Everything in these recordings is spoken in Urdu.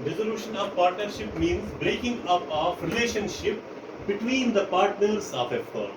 Dissolution of partnership means breaking up of relationship between the partners of a firm.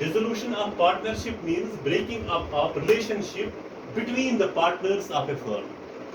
Dissolution of partnership means breaking up of relationship between the partners of a firm.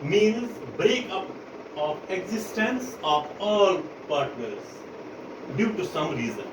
means break up of existence of all partners due to some reason.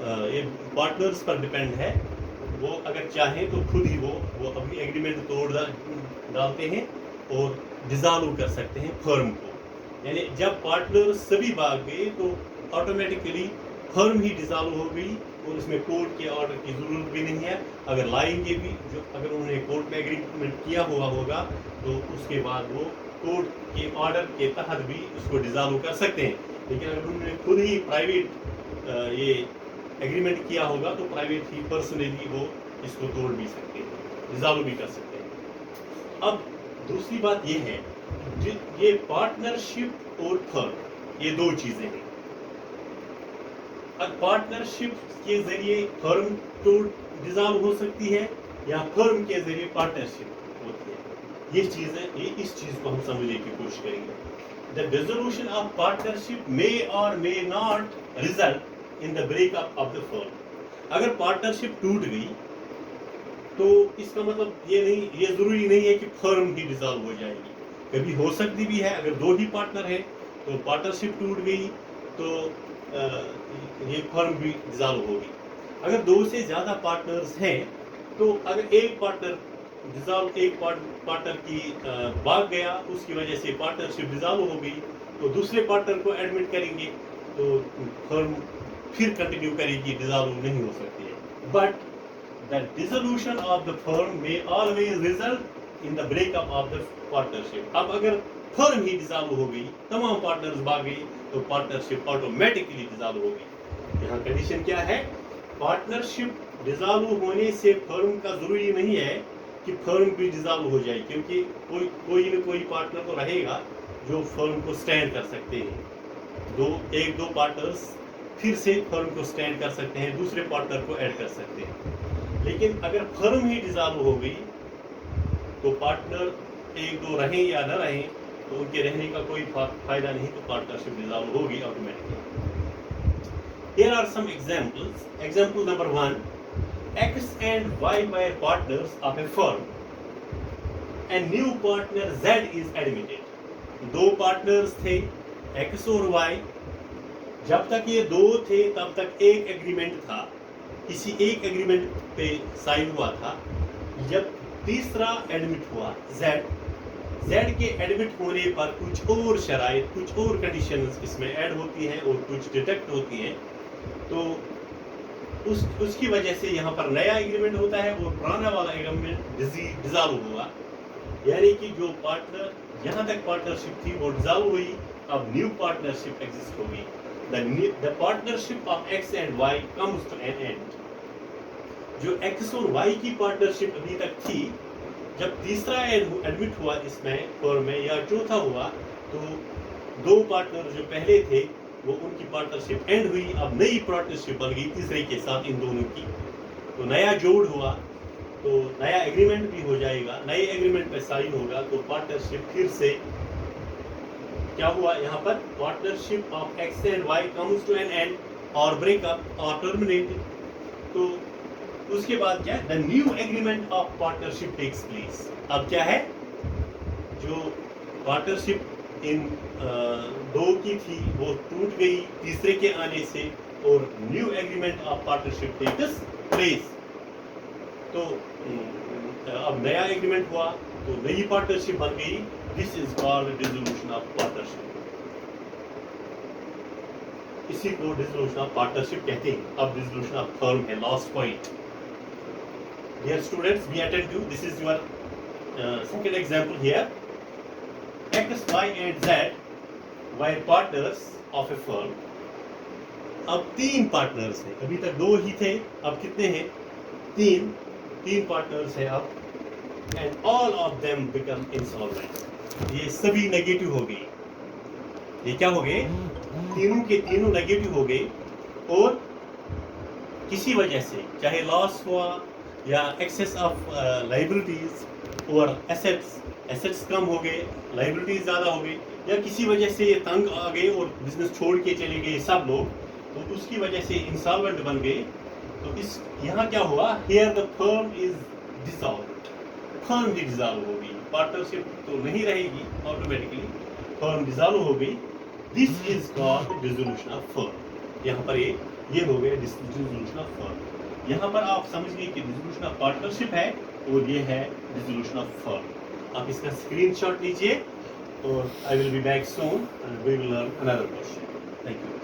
یہ پارٹنرز پر ڈپینڈ ہے. وہ اگر چاہیں تو خود ہی وہ اپنی ایگریمنٹ توڑ ڈالتے ہیں اور ڈیزالو کر سکتے ہیں فرم کو. یعنی جب پارٹنر سبھی بھاگ گئے تو آٹومیٹکلی فرم ہی ڈیزالو ہو گئی اور اس میں کورٹ کے آرڈر کی ضرورت بھی نہیں ہے. اگر لائیں گے بھی اگر انہوں نے کورٹ میں ایگریمنٹ کیا ہوا ہوگا تو اس کے بعد وہ کورٹ کے آرڈر کے تحت بھی اس کو ڈیزالو کر سکتے ہیں. لیکن اگر انہوں نے خود ہی پرائیویٹ یہ ایگریمنٹ کیا ہوگا تو پرائیویٹ ہی پرسنلی وہ اس کو توڑ بھی سکتے ہیں, ڈیزالو بھی کر سکتے ہیں. اب دوسری بات یہ ہے یہ پارٹنرشپ اور فرم یہ دو چیزیں ہیں. اب پارٹنرشپ کے ذریعے فرم تو ڈیزالو ہو سکتی ہے یا فرم کے ذریعے پارٹنرشپ ہوتی ہے. یہ چیزیں اس چیز کو ہم سمجھنے کی کوشش کریں گے. The dissolution of partnership may or may not result in the breakup of the firm. اگر پارٹنرشپ ٹوٹ گئی تو اس کا مطلب یہ ضروری نہیں ہے کہ فرم ہی ڈیزالو ہو جائے گی. کبھی ہو سکتی بھی ہے اگر دو ہی پارٹنر ہیں تو پارٹنرشپ ٹوٹ گئی تو یہ فرم بھی ڈیزالو ہوگی. اگر دو سے زیادہ پارٹنرز ہیں تو اگر ایک پارٹنر کی بھاگ گیا اس کی وجہ سے پارٹنرشپ ڈیزالو ہو گئی تو دوسرے پارٹنر کو ایڈمٹ کریں گے تو فرم پھر کنٹینیو کرے گی, ڈیزالو نہیں ہو سکتی ہے. But the dissolution of the firm may always result in the breakup of the partnership. اب اگر فرم ہی ڈیزالو ہو گئی, تمام پارٹنرز بھاگ گئی تو پارٹنرشپ آٹومیٹکلی ڈیزالو ہو گئی. یہاں کنڈیشن کیا ہے؟ پارٹنرشپ ڈیزالو ہونے سے فرم کا ضروری نہیں ہے کہ فرم بھی ڈیزالو ہو جائے, کیونکہ کوئی نہ کوئی پارٹنر تو رہے گا جو فرم کو سٹینڈ کر سکتے ہیں. ایک دو پارٹنرز پھر سے فرم کو سٹینڈ کر سکتے ہیں, دوسرے پارٹنر کو ایڈ کر سکتے ہیں. لیکن اگر فرم ہی ڈیزالو ہو گئی تو پارٹنر ایک دو رہیں یا نہ رہیں تو ان کے رہنے کا کوئی فائدہ نہیں, تو پارٹنرشپ ڈیزالو ہوگی automatically. Here are some examples. Example number 1. X and Y were partners of a firm and new partner Z is admitted. دو پارٹنرز تھے X اور Y. جب تک یہ دو تھے تب تک ایک ایگریمنٹ تھا, کسی ایک ایگریمنٹ پہ سائن ہوا تھا. جب تیسرا ایڈمٹ ہوا Z کے ایڈمٹ ہونے پر کچھ اور شرائط, کچھ اور کنڈیشنز اس میں ایڈ ہوتی ہیں اور کچھ ڈیٹیکٹ ہوتی ہیں, تو اس کی وجہ سے یہاں پر نیا ایگریمنٹ ہوتا ہے اور پرانا والا ایگریمنٹ ڈیزالو ہوا. یعنی کہ جو پارٹنر یہاں تک پارٹنرشپ تھی وہ ڈیزالو ہوئی, اب نیو پارٹنرشپ ایگزسٹ ہوگی. The partnership of X and Y comes to an end. جو X اور Y کی پارٹنرشپ ابھی تک تھی, جب تیسرا ایڈمٹ ہوا اس میں فرم میں یا چوتھا ہوا تو دو پارٹنر جو پہلے تھے وہ ان کی پارٹنرشپ اینڈ ہوئی. اب نئی پارٹنرشپ بن گئی تیسرے کے ساتھ ان دونوں کی, تو نیا جوڑ ہوا تو نیا ایگریمنٹ بھی ہو جائے گا. نئے ایگریمنٹ پہ سائن ہوگا تو پارٹنرشپ پھر سے کیا ہوا یہاں پر partnership of X and Y comes to an end اور بریک اپ اور ٹرمینیٹڈ. تو اس کے بعد کیا ہے, the new agreement of partnership takes place. اب کیا ہے, جو پارٹنرشپ ان دو کی تھی وہ ٹوٹ گئی تیسرے کے آنے سے اور new agreement of partnership takes place. تو اب نیا ایگریمنٹ ہوا تو نئی پارٹنرشپ بن گئی. دس is called dissolution of partnership. اسی کو ڈیزولوشن آف پارٹنرشپ کہتے ہیں. اب ڈیزولوشن آف فرم ہے last point. Dear students, be attentive. This is your second example here. X, Y and Z were partners of a firm. اب تین پارٹنرز ہیں, ابھی تک دو ہی تھے, اب کتنے ہیں؟ تین پارٹنرز ہیں اب. And all of them become insolvent. یہ سبھی نیگیٹو ہو گئی. یہ کیا ہو گئے؟ تینوں کے تینوں نیگیٹو ہو گئے اور کسی وجہ سے چاہے لاس ہوا یا ایکسیس آف لائبلٹیز اور ایسیٹس کم ہو گئے, لائبلٹیز زیادہ ہو گئی, یا کسی وجہ سے یہ تنگ آ گئے اور بزنس چھوڑ کے چلے گئے سب لوگ, تو اس کی وجہ سے انسالوینٹ بن گئے. تو اس یہاں کیا ہوا, ہیئر دا فرم از ڈیزالوڈ. فرم بھی ڈیزالو ہو گئی, پارٹنرشپ تو نہیں رہے گی, آٹومیٹکلی فرم ڈیزالو ہو گئی. دس is called dissolution of firm. یہاں پر یہ یہ ہو گیا ڈسولوشن آف فرم. یہاں پر آپ سمجھ گئے کہ ڈسولوشن آف پارٹنرشپ ہے اور یہ ہے ڈسولوشن آف فرم. آپ اس کا اسکرین شاٹ لیجیے اور I will be back soon and we will learn another question. Thank you.